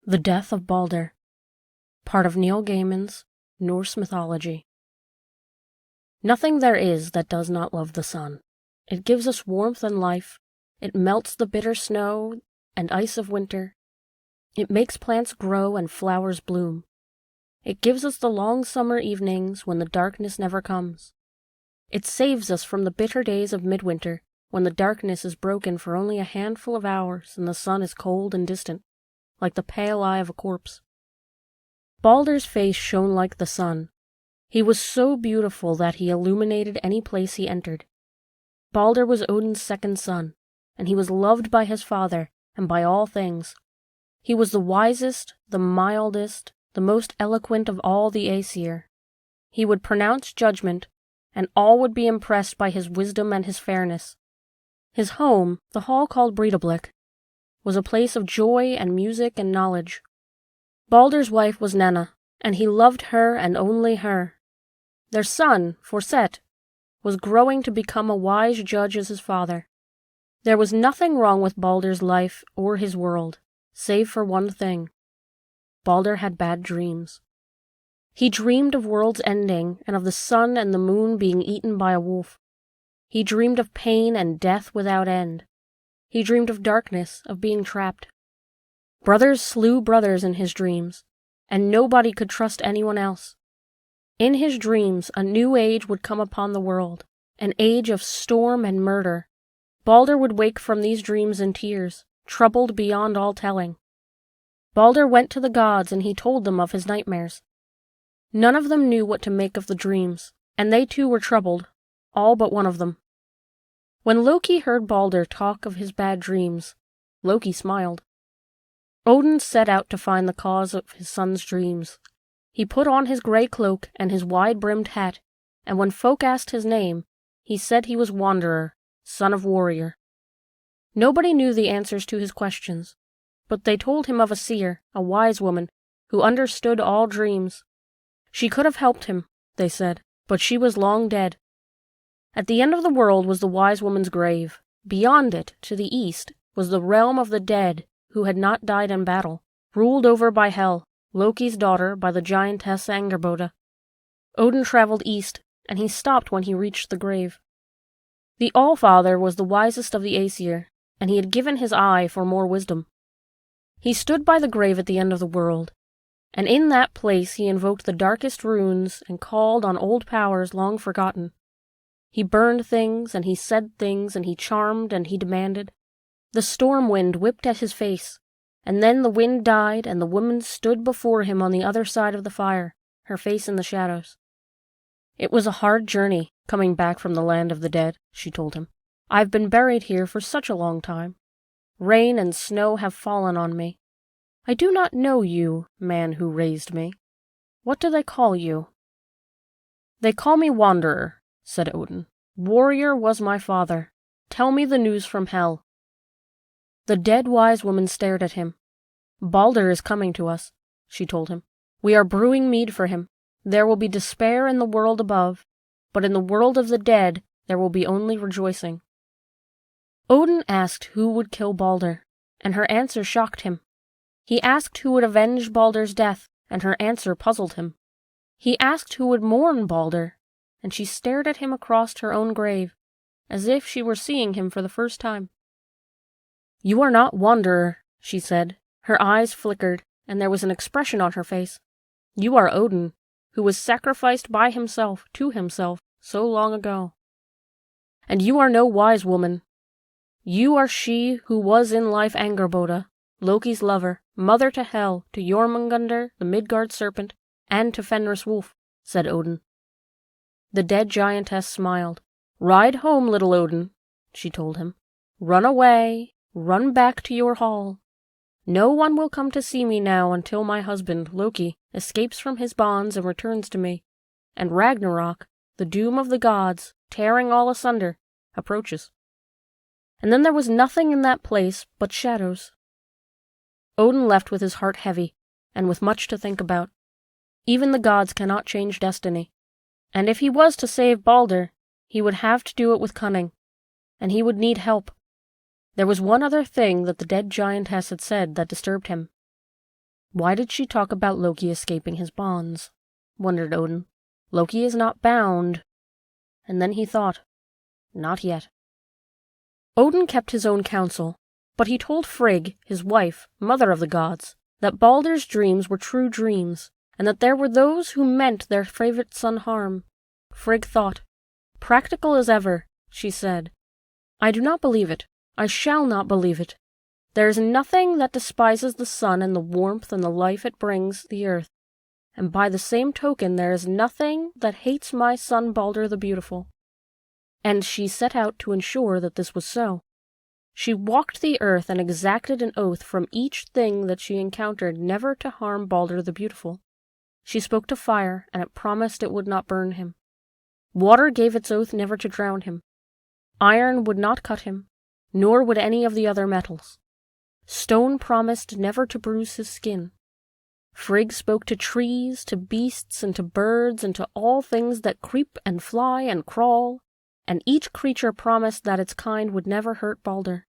The Death of Baldur, part of Neil Gaiman's Norse Mythology. Nothing there is that does not love the sun. It gives us warmth and life. It melts the bitter snow and ice of winter. It makes plants grow and flowers bloom. It gives us the long summer evenings when the darkness never comes. It saves us from the bitter days of midwinter when the darkness is broken for only a handful of hours and the sun is cold and distant, like the pale eye of a corpse. Baldur's face shone like the sun. He was so beautiful that he illuminated any place he entered. Baldur was Odin's second son, and he was loved by his father and by all things. He was the wisest, the mildest, the most eloquent of all the Aesir. He would pronounce judgment, and all would be impressed by his wisdom and his fairness. His home, the hall called Breidablik, was a place of joy and music and knowledge. Baldur's wife was Nanna, and he loved her and only her. Their son, Forset, was growing to become a wise judge as his father. There was nothing wrong with Baldur's life or his world, save for one thing. Baldur had bad dreams. He dreamed of worlds ending and of the sun and the moon being eaten by a wolf. He dreamed of pain and death without end. He dreamed of darkness, of being trapped. Brothers slew brothers in his dreams, and nobody could trust anyone else. In his dreams, a new age would come upon the world, an age of storm and murder. Baldur would wake from these dreams in tears, troubled beyond all telling. Baldur went to the gods and he told them of his nightmares. None of them knew what to make of the dreams, and they too were troubled, all but one of them. When Loki heard Baldur talk of his bad dreams, Loki smiled. Odin set out to find the cause of his son's dreams. He put on his gray cloak and his wide-brimmed hat, and when folk asked his name, he said he was Wanderer, son of warrior. Nobody knew the answers to his questions, but they told him of a seer, a wise woman, who understood all dreams. She could have helped him, they said, but she was long dead. At the end of the world was the wise woman's grave. Beyond it, to the east, was the realm of the dead who had not died in battle, ruled over by Hel, Loki's daughter, by the giantess Angerboda. Odin traveled east, and he stopped when he reached the grave. The Allfather was the wisest of the Aesir, and he had given his eye for more wisdom. He stood by the grave at the end of the world, and in that place he invoked the darkest runes and called on old powers long forgotten. He burned things, and he said things, and he charmed, and he demanded. The storm wind whipped at his face, and then the wind died, and the woman stood before him on the other side of the fire, her face in the shadows. It was a hard journey, coming back from the land of the dead, she told him. I've been buried here for such a long time. Rain and snow have fallen on me. I do not know you, man who raised me. What do they call you? They call me Wanderer, said Odin. Warrior was my father. Tell me the news from Hel. The dead wise woman stared at him. Baldur is coming to us, she told him. We are brewing mead for him. There will be despair in the world above, but in the world of the dead there will be only rejoicing. Odin asked who would kill Baldur, and her answer shocked him. He asked who would avenge Baldur's death, and her answer puzzled him. He asked who would mourn Baldur, and she stared at him across her own grave, as if she were seeing him for the first time. You are not Wanderer, she said. Her eyes flickered, and there was an expression on her face. You are Odin, who was sacrificed by himself to himself so long ago. And you are no wise woman. You are she who was in life Angerboda, Loki's lover, mother to Hel, to Jormungandr, the Midgard serpent, and to Fenris wolf, said Odin. The dead giantess smiled. Ride home, little Odin, she told him. Run away, run back to your hall. No one will come to see me now until my husband, Loki, escapes from his bonds and returns to me, and Ragnarok, the doom of the gods, tearing all asunder, approaches. And then there was nothing in that place but shadows. Odin left with his heart heavy, and with much to think about. Even the gods cannot change destiny, and if he was to save Baldur, he would have to do it with cunning, and he would need help. There was one other thing that the dead giantess had said that disturbed him. Why did she talk about Loki escaping his bonds? Wondered Odin. Loki is not bound. And then he thought, not yet. Odin kept his own counsel, but he told Frigg, his wife, mother of the gods, that Baldur's dreams were true dreams, and that there were those who meant their favorite son harm. Frigg thought. Practical as ever, she said. I do not believe it. I shall not believe it. There is nothing that despises the sun and the warmth and the life it brings the earth, and by the same token there is nothing that hates my son Baldur the Beautiful. And she set out to ensure that this was so. She walked the earth and exacted an oath from each thing that she encountered never to harm Baldur the Beautiful. She spoke to fire, and it promised it would not burn him. Water gave its oath never to drown him. Iron would not cut him, nor would any of the other metals. Stone promised never to bruise his skin. Frigg spoke to trees, to beasts, and to birds, and to all things that creep and fly and crawl, and each creature promised that its kind would never hurt Baldur.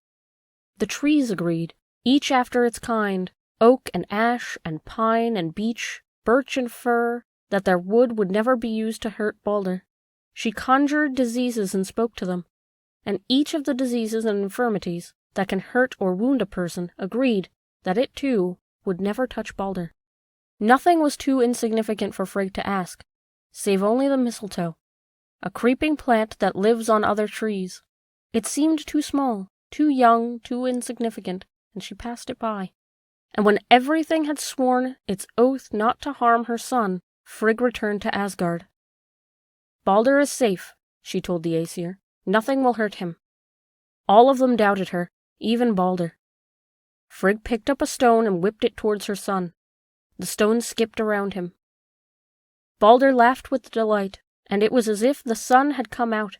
The trees agreed, each after its kind, oak and ash and pine and beech, birch and fir, that their wood would never be used to hurt Baldur. She conjured diseases and spoke to them, and each of the diseases and infirmities that can hurt or wound a person agreed that it too would never touch Baldur. Nothing was too insignificant for Frigg to ask, save only the mistletoe, a creeping plant that lives on other trees. It seemed too small, too young, too insignificant, and she passed it by. And when everything had sworn its oath not to harm her son, Frigg returned to Asgard. Baldur is safe, she told the Aesir. Nothing will hurt him. All of them doubted her, even Baldur. Frigg picked up a stone and whipped it towards her son. The stone skipped around him. Baldur laughed with delight, and it was as if the sun had come out.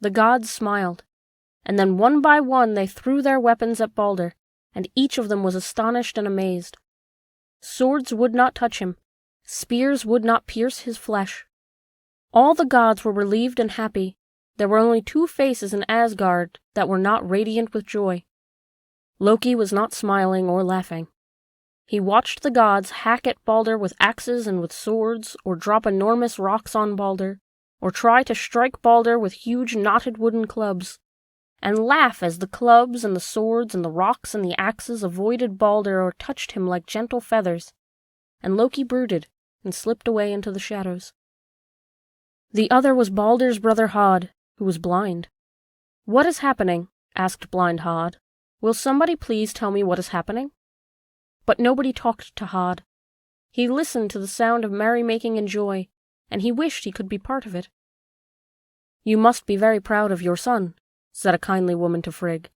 The gods smiled, and then one by one they threw their weapons at Baldur, and each of them was astonished and amazed. Swords would not touch him. Spears would not pierce his flesh. All the gods were relieved and happy. There were only 2 faces in Asgard that were not radiant with joy. Loki was not smiling or laughing. He watched the gods hack at Baldur with axes and with swords, or drop enormous rocks on Baldur, or try to strike Baldur with huge knotted wooden clubs, and laugh as the clubs and the swords and the rocks and the axes avoided Baldur or touched him like gentle feathers, and Loki brooded and slipped away into the shadows. The other was Baldur's brother Hod, who was blind. "What is happening?" asked blind Hod. "Will somebody please tell me what is happening?" But nobody talked to Hod. He listened to the sound of merrymaking and joy, and he wished he could be part of it. "You must be very proud of your son," said a kindly woman to Frigg.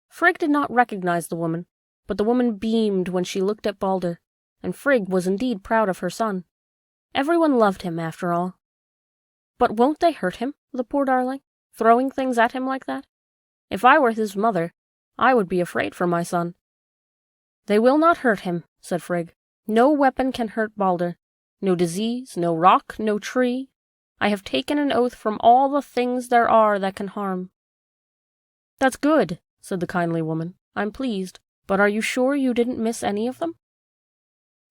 Frigg did not recognize the woman, but the woman beamed when she looked at Baldur, and Frigg was indeed proud of her son. Everyone loved him, after all. But won't they hurt him, the poor darling, throwing things at him like that? If I were his mother, I would be afraid for my son. "They will not hurt him," said Frigg. "No weapon can hurt Baldur. No disease, no rock, no tree. I have taken an oath from all the things there are that can harm." "That's good," said the kindly woman. "I'm pleased. But are you sure you didn't miss any of them?"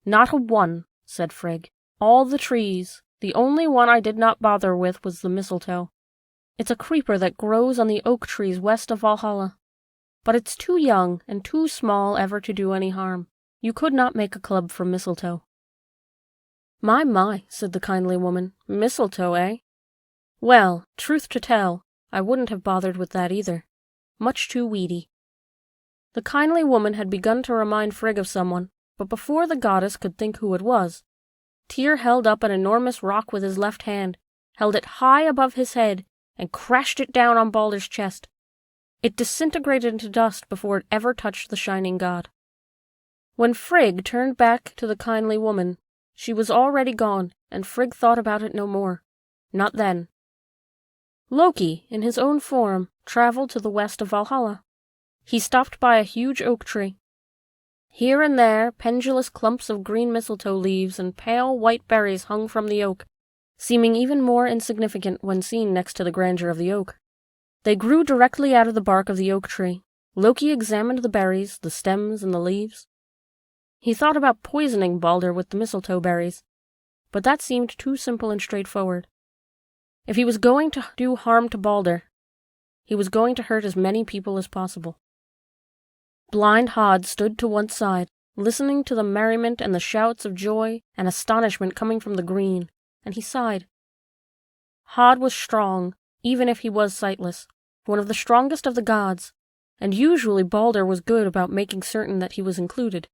"Not a one," said Frigg. "All the trees. The only one I did not bother with was the mistletoe. It's a creeper that grows on the oak trees west of Valhalla. But it's too young and too small ever to do any harm. You could not make a club from mistletoe." My, said the kindly woman. "Mistletoe, eh? Well, truth to tell, I wouldn't have bothered with that either. Much too weedy." The kindly woman had begun to remind Frigg of someone, but before the goddess could think who it was, Tyr held up an enormous rock with his left hand, held it high above his head, and crashed it down on Baldur's chest. It disintegrated into dust before it ever touched the shining god. When Frigg turned back to the kindly woman, she was already gone, and Frigg thought about it no more. Not then. Loki, in his own form, traveled to the west of Valhalla. He stopped by a huge oak tree. Here and there, pendulous clumps of green mistletoe leaves and pale white berries hung from the oak, seeming even more insignificant when seen next to the grandeur of the oak. They grew directly out of the bark of the oak tree. Loki examined the berries, the stems, and the leaves. He thought about poisoning Baldur with the mistletoe berries, but that seemed too simple and straightforward. If he was going to do harm to Baldur, he was going to hurt as many people as possible. Blind Hod stood to one side, listening to the merriment and the shouts of joy and astonishment coming from the green, and he sighed. Hod was strong, even if he was sightless, one of the strongest of the gods, and usually Baldur was good about making certain that he was included.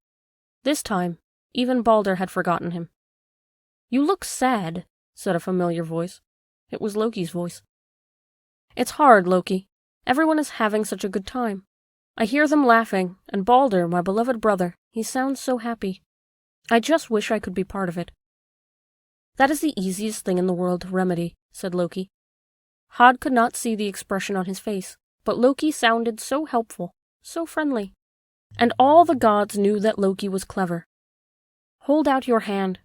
This time, even Baldur had forgotten him. "You look sad," said a familiar voice. It was Loki's voice. "It's hard, Loki. Everyone is having such a good time. I hear them laughing, and Baldur, my beloved brother, he sounds so happy. I just wish I could be part of it." "That is the easiest thing in the world to remedy," said Loki. Hod could not see the expression on his face, but Loki sounded so helpful, so friendly. And all the gods knew that Loki was clever. "Hold out your hand."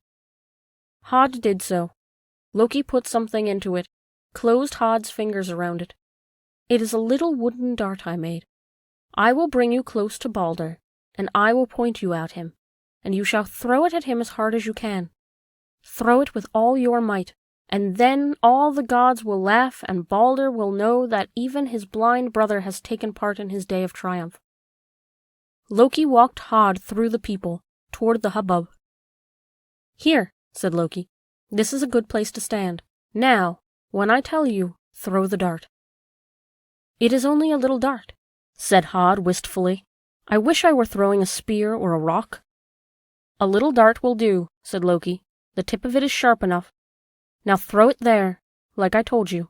Hod did so. Loki put something into it, closed Hod's fingers around it. "It is a little wooden dart I made. I will bring you close to Baldur, and I will point you at him, and you shall throw it at him as hard as you can. Throw it with all your might, and then all the gods will laugh, and Baldur will know that even his blind brother has taken part in his day of triumph." Loki walked Hod through the people, toward the hubbub. "Here," said Loki. "This is a good place to stand. Now, when I tell you, throw the dart." "It is only a little dart," said Hod wistfully. "I wish I were throwing a spear or a rock." "A little dart will do," said Loki. "The tip of it is sharp enough. Now throw it there, like I told you."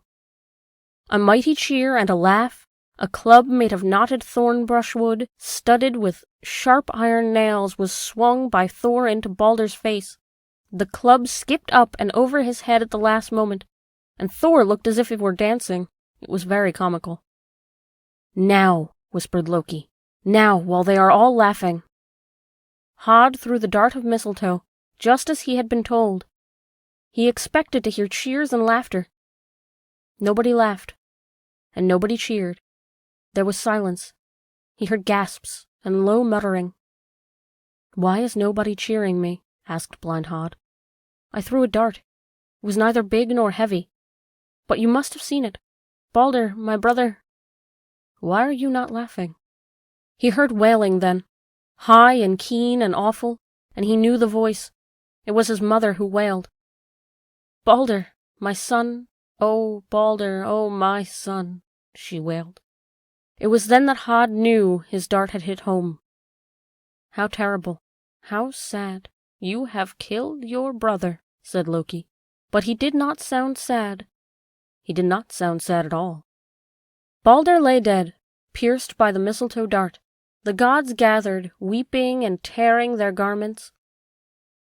A mighty cheer and a laugh. A club made of knotted thorn brushwood, studded with sharp iron nails, was swung by Thor into Baldur's face. The club skipped up and over his head at the last moment, and Thor looked as if it were dancing. It was very comical. "Now," whispered Loki. "Now, while they are all laughing." Hod threw the dart of mistletoe, just as he had been told. He expected to hear cheers and laughter. Nobody laughed, and nobody cheered. There was silence. He heard gasps and low muttering. "Why is nobody cheering me?" asked Blind Hod. "I threw a dart. It was neither big nor heavy. But you must have seen it. Baldur, my brother. Why are you not laughing?" He heard wailing then, high and keen and awful, and he knew the voice. It was his mother who wailed. "Baldur, my son, oh, Baldur, oh, my son," she wailed. It was then that Hod knew his dart had hit home. "How terrible, how sad. You have killed your brother," said Loki. But he did not sound sad. He did not sound sad at all. Baldur lay dead, pierced by the mistletoe dart. The gods gathered, weeping and tearing their garments.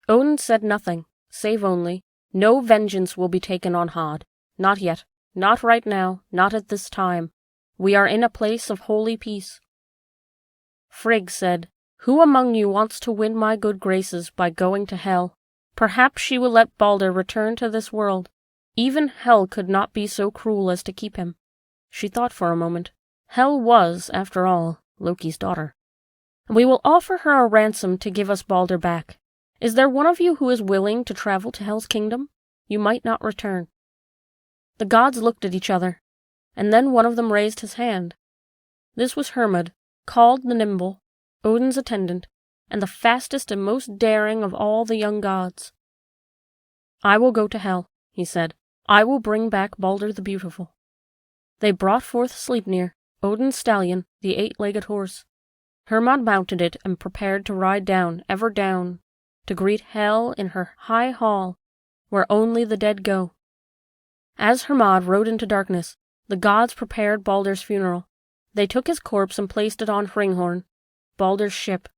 Odin said nothing, save only, "No vengeance will be taken on Hod. Not yet. Not right now. Not at this time. We are in a place of holy peace." Frigg said, "Who among you wants to win my good graces by going to Hel? Perhaps she will let Baldur return to this world. Even Hel could not be so cruel as to keep him." She thought for a moment. Hel was, after all, Loki's daughter. "We will offer her a ransom to give us Baldur back. Is there one of you who is willing to travel to Hel's kingdom? You might not return." The gods looked at each other, and then one of them raised his hand. This was Hermod, called the Nimble, Odin's attendant, and the fastest and most daring of all the young gods. "I will go to Hel," he said. "I will bring back Baldur the Beautiful." They brought forth Sleipnir, Odin's stallion, the 8-legged horse. Hermod mounted it and prepared to ride down, ever down, to greet Hel in her high hall, where only the dead go. As Hermod rode into darkness, the gods prepared Baldur's funeral. They took his corpse and placed it on Hringhorn, Baldur's ship.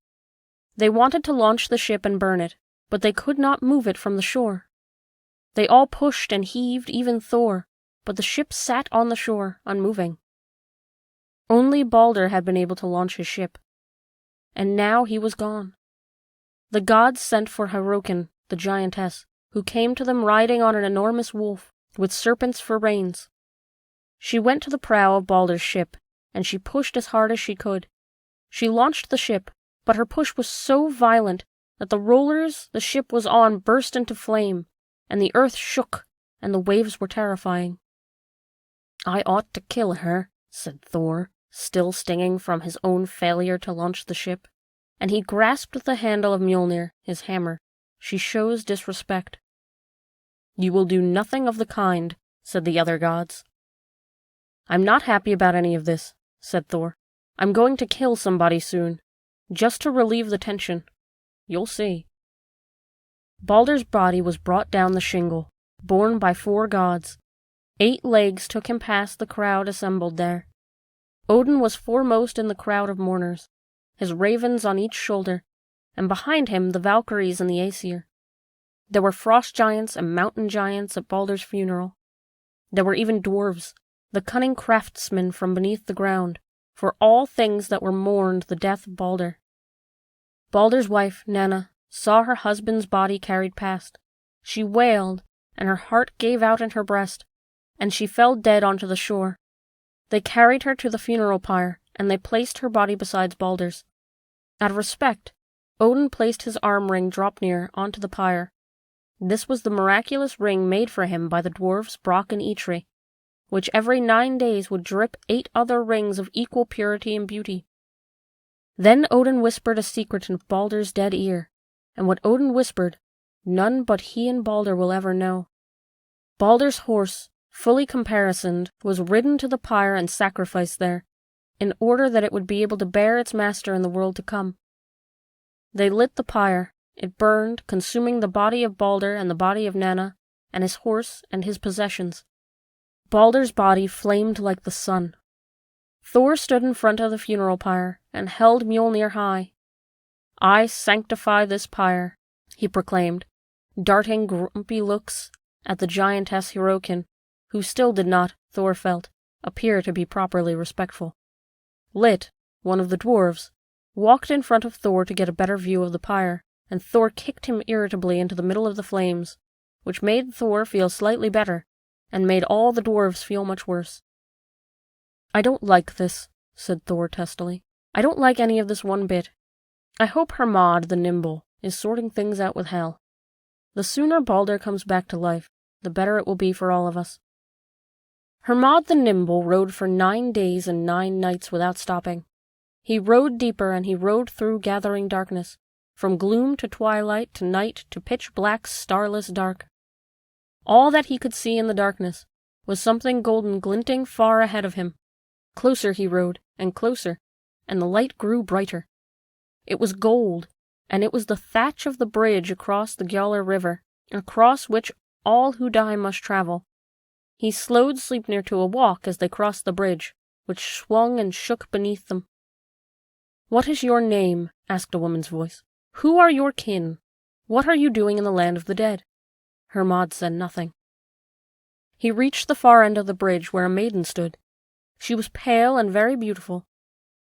They wanted to launch the ship and burn it, but they could not move it from the shore. They all pushed and heaved, even Thor, but the ship sat on the shore, unmoving. Only Baldur had been able to launch his ship, and now he was gone. The gods sent for Hyrroken, the giantess, who came to them riding on an enormous wolf, with serpents for reins. She went to the prow of Baldur's ship, and she pushed as hard as she could. She launched the ship, but her push was so violent that the rollers the ship was on burst into flame, and the earth shook, and the waves were terrifying. "I ought to kill her," said Thor, still stinging from his own failure to launch the ship, and he grasped the handle of Mjolnir, his hammer. "She shows disrespect." "You will do nothing of the kind," said the other gods. "I'm not happy about any of this," said Thor. "I'm going to kill somebody soon, just to relieve the tension. You'll see." Baldur's body was brought down the shingle, borne by 4 gods. 8 legs took him past the crowd assembled there. Odin was foremost in the crowd of mourners, his ravens on each shoulder, and behind him the Valkyries and the Aesir. There were frost giants and mountain giants at Baldur's funeral. There were even dwarves, the cunning craftsmen from beneath the ground, for all things that were mourned the death of Baldur. Baldur's wife, Nanna, saw her husband's body carried past. She wailed, and her heart gave out in her breast, and she fell dead onto the shore. They carried her to the funeral pyre, and they placed her body beside Baldur's. Out of respect, Odin placed his arm ring Draupnir onto the pyre. This was the miraculous ring made for him by the dwarves Brock and Eitri, which every 9 days would drip 8 other rings of equal purity and beauty. Then Odin whispered a secret in Baldur's dead ear, and what Odin whispered, none but he and Baldur will ever know. Baldur's horse, fully caparisoned, was ridden to the pyre and sacrificed there, in order that it would be able to bear its master in the world to come. They lit the pyre. It burned, consuming the body of Baldur and the body of Nanna, and his horse and his possessions. Baldur's body flamed like the sun. Thor stood in front of the funeral pyre and held Mjolnir high. "I sanctify this pyre," he proclaimed, darting grumpy looks at the giantess Hirokin, who still did not, Thor felt, appear to be properly respectful. Lit, one of the dwarves, walked in front of Thor to get a better view of the pyre, and Thor kicked him irritably into the middle of the flames, which made Thor feel slightly better, and made all the dwarves feel much worse. "I don't like this," said Thor testily. "I don't like any of this one bit. I hope Hermod the Nimble is sorting things out with Hel. The sooner Baldur comes back to life, the better it will be for all of us." Hermod the Nimble rode for 9 days and 9 nights without stopping. He rode deeper, and he rode through gathering darkness, from gloom to twilight to night to pitch-black, starless dark. All that he could see in the darkness was something golden glinting far ahead of him. Closer he rode, and closer, and the light grew brighter. It was gold, and it was the thatch of the bridge across the Gjallar River, across which all who die must travel. He slowed Sleipnir to a walk as they crossed the bridge, which swung and shook beneath them. "What is your name?" asked a woman's voice. "Who are your kin? What are you doing in the land of the dead?" Hermod said nothing. He reached the far end of the bridge where a maiden stood. She was pale and very beautiful,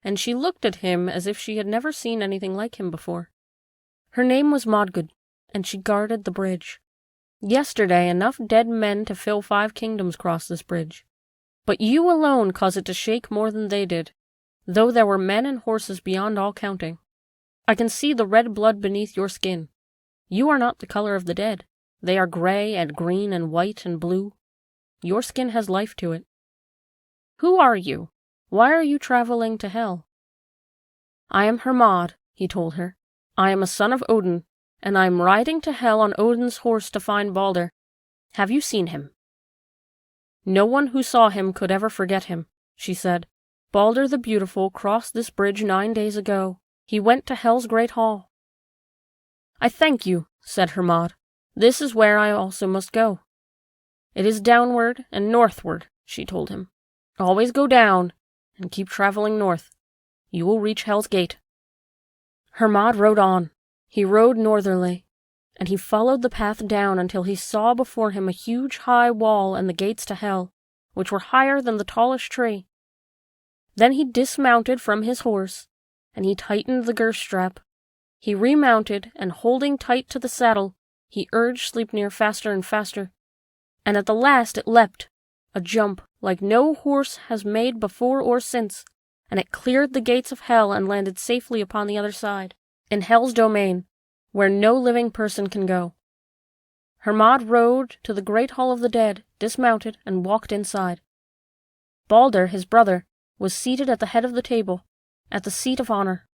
and she looked at him as if she had never seen anything like him before. Her name was Modgud, and she guarded the bridge. Yesterday enough dead men to fill 5 kingdoms crossed this bridge, but you alone caused it to shake more than they did, though there were men and horses beyond all counting. I can see the red blood beneath your skin. You are not the color of the dead. They are gray and green and white and blue. Your skin has life to it. Who are you? Why are you traveling to Hel?" "I am Hermod," he told her. "I am a son of Odin, and I am riding to Hel on Odin's horse to find Baldur. Have you seen him?" "No one who saw him could ever forget him," she said. "Baldur the Beautiful crossed this bridge 9 days ago. He went to Hel's great hall." "I thank you," said Hermod. "This is where I also must go." "It is downward and northward," she told him. "Always go down, and keep traveling north. You will reach Hel's gate." Hermod rode on. He rode northerly, and he followed the path down until he saw before him a huge high wall and the gates to Hel, which were higher than the tallest tree. Then he dismounted from his horse, and he tightened the girth strap. He remounted, and holding tight to the saddle, he urged Sleipnir faster and faster. And at the last it leapt, a jump like no horse has made before or since, and it cleared the gates of Hel and landed safely upon the other side, in Hel's domain, where no living person can go. Hermod rode to the great hall of the dead, dismounted, and walked inside. Baldur, his brother, was seated at the head of the table, at the seat of honor.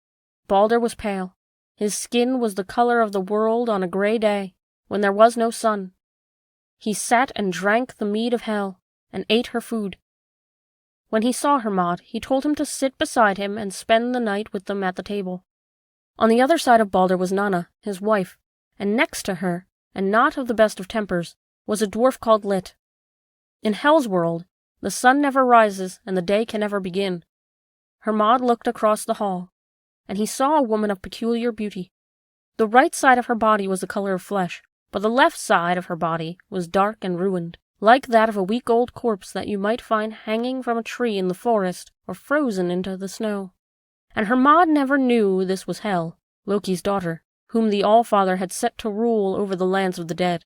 Baldur was pale. His skin was the color of the world on a grey day, when there was no sun. He sat and drank the mead of Hel, and ate her food. When he saw Hermod, he told him to sit beside him and spend the night with them at the table. On the other side of Baldur was Nanna, his wife, and next to her, and not of the best of tempers, was a dwarf called Lit. In Hel's world, the sun never rises and the day can never begin. Hermod looked across the hall, and he saw a woman of peculiar beauty. The right side of her body was the color of flesh, but the left side of her body was dark and ruined, like that of a week-old corpse that you might find hanging from a tree in the forest or frozen into the snow. And Hermod never knew this was Hel, Loki's daughter, whom the All-Father had set to rule over the lands of the dead.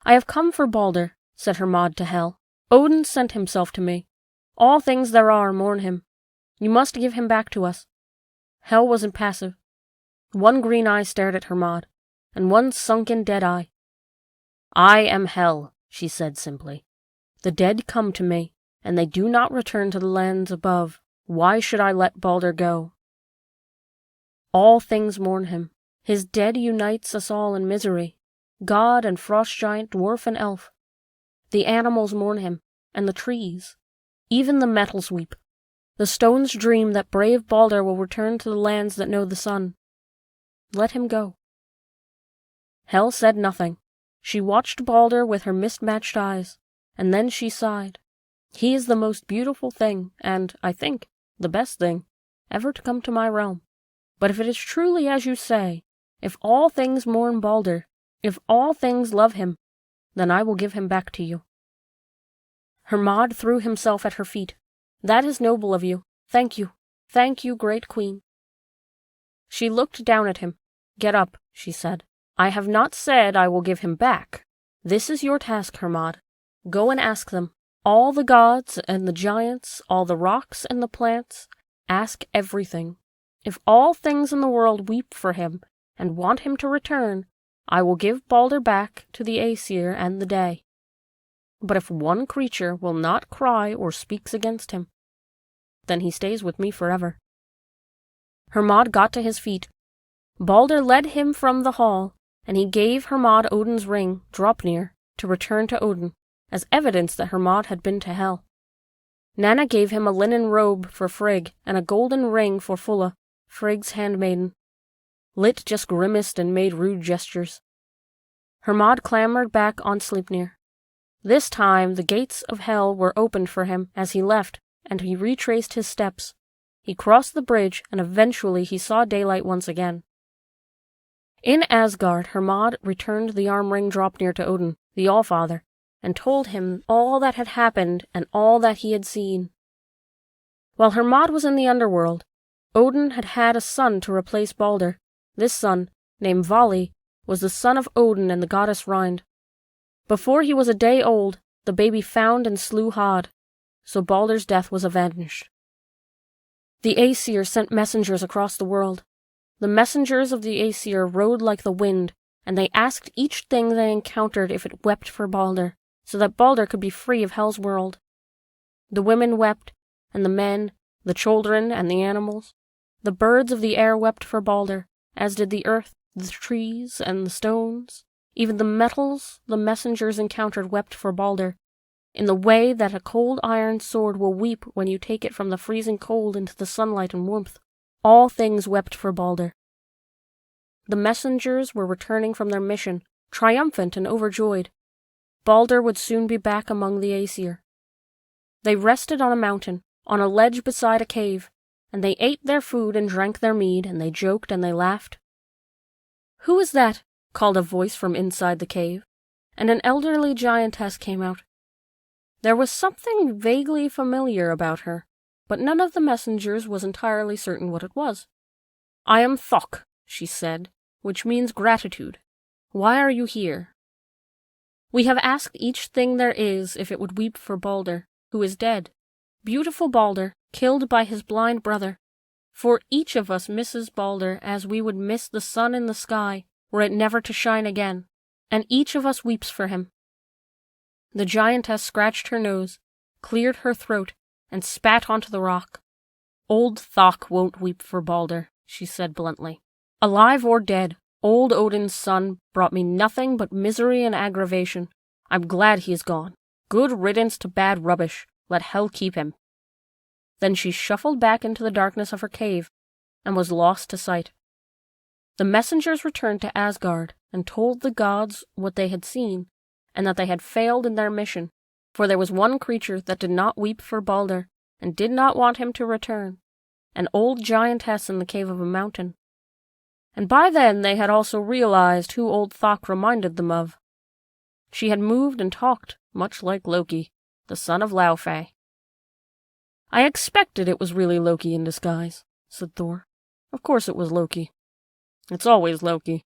"I have come for Baldur," said Hermod to Hel. "Odin sent himself to me. All things there are mourn him. You must give him back to us." Hel was impassive. One green eye stared at Hermod, and one sunken dead eye. "I am Hel," she said simply. "The dead come to me, and they do not return to the lands above. Why should I let Baldur go?" All things mourn him. His dead unites us all in misery, god and frost giant, dwarf and elf. The animals mourn him, and the trees. Even the metals weep. The stones dream that brave Baldur will return to the lands that know the sun. Let him go. Hel said nothing. She watched Baldur with her mist-matched eyes, and then she sighed. He is the most beautiful thing, and, I think, the best thing, ever to come to my realm. But if it is truly as you say, if all things mourn Baldur, if all things love him, then I will give him back to you." Hermod threw himself at her feet. "That is noble of you. Thank you. Thank you, great queen." She looked down at him. "Get up," she said. "I have not said I will give him back. This is your task, Hermod. Go and ask them. All the gods and the giants, all the rocks and the plants, ask everything. If all things in the world weep for him and want him to return, I will give Baldur back to the Aesir and the day. But if one creature will not cry or speaks against him, then he stays with me forever." Hermod got to his feet. Baldur led him from the hall, and he gave Hermod Odin's ring, Draupnir, to return to Odin, as evidence that Hermod had been to Hel. Nanna gave him a linen robe for Frigg and a golden ring for Fulla, Frigg's handmaiden. Lit just grimaced and made rude gestures. Hermod clambered back on Sleipnir. This time the gates of Hel were opened for him as he left, and he retraced his steps. He crossed the bridge, and eventually he saw daylight once again. In Asgard, Hermod returned the arm ring Draupnir to Odin, the All-Father, and told him all that had happened and all that he had seen. While Hermod was in the underworld, Odin had had a son to replace Baldur. This son, named Vali, was the son of Odin and the goddess Rind. Before he was a day old, the baby found and slew Hod, so Baldur's death was avenged. The Aesir sent messengers across the world. The messengers of the Aesir rode like the wind, and they asked each thing they encountered if it wept for Baldur, so that Baldur could be free of Hel's world. The women wept, and the men, the children, and the animals. The birds of the air wept for Baldur, as did the earth, the trees, and the stones. Even the metals the messengers encountered wept for Baldur, in the way that a cold iron sword will weep when you take it from the freezing cold into the sunlight and warmth. All things wept for Baldur. The messengers were returning from their mission, triumphant and overjoyed. Baldur would soon be back among the Aesir. They rested on a mountain, on a ledge beside a cave, and they ate their food and drank their mead, and they joked and they laughed. "Who is that?" called a voice from inside the cave, and an elderly giantess came out. There was something vaguely familiar about her, but none of the messengers was entirely certain what it was. "I am Thok," she said, which means gratitude. "Why are you here?" "We have asked each thing there is if it would weep for Baldur, who is dead. Beautiful Baldur, killed by his blind brother. For each of us misses Baldur as we would miss the sun in the sky were it never to shine again, and each of us weeps for him." The giantess scratched her nose, cleared her throat, and spat onto the rock. "Old Thok won't weep for Baldur," she said bluntly. "Alive or dead, old Odin's son brought me nothing but misery and aggravation. I'm glad he is gone. Good riddance to bad rubbish. Let hell keep him." Then she shuffled back into the darkness of her cave, and was lost to sight. The messengers returned to Asgard, and told the gods what they had seen, and that they had failed in their mission, for there was one creature that did not weep for Baldur, and did not want him to return, an old giantess in the cave of a mountain. And by then they had also realized who old Thok reminded them of. She had moved and talked, much like Loki, the son of Laufey. "I expected it was really Loki in disguise," said Thor. "Of course it was Loki. It's always Loki."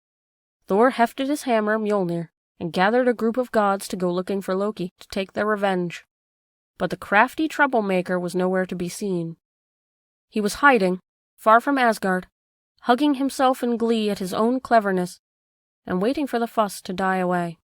Thor hefted his hammer Mjolnir, and gathered a group of gods to go looking for Loki, to take their revenge. But the crafty troublemaker was nowhere to be seen. He was hiding, far from Asgard, hugging himself in glee at his own cleverness, and waiting for the fuss to die away.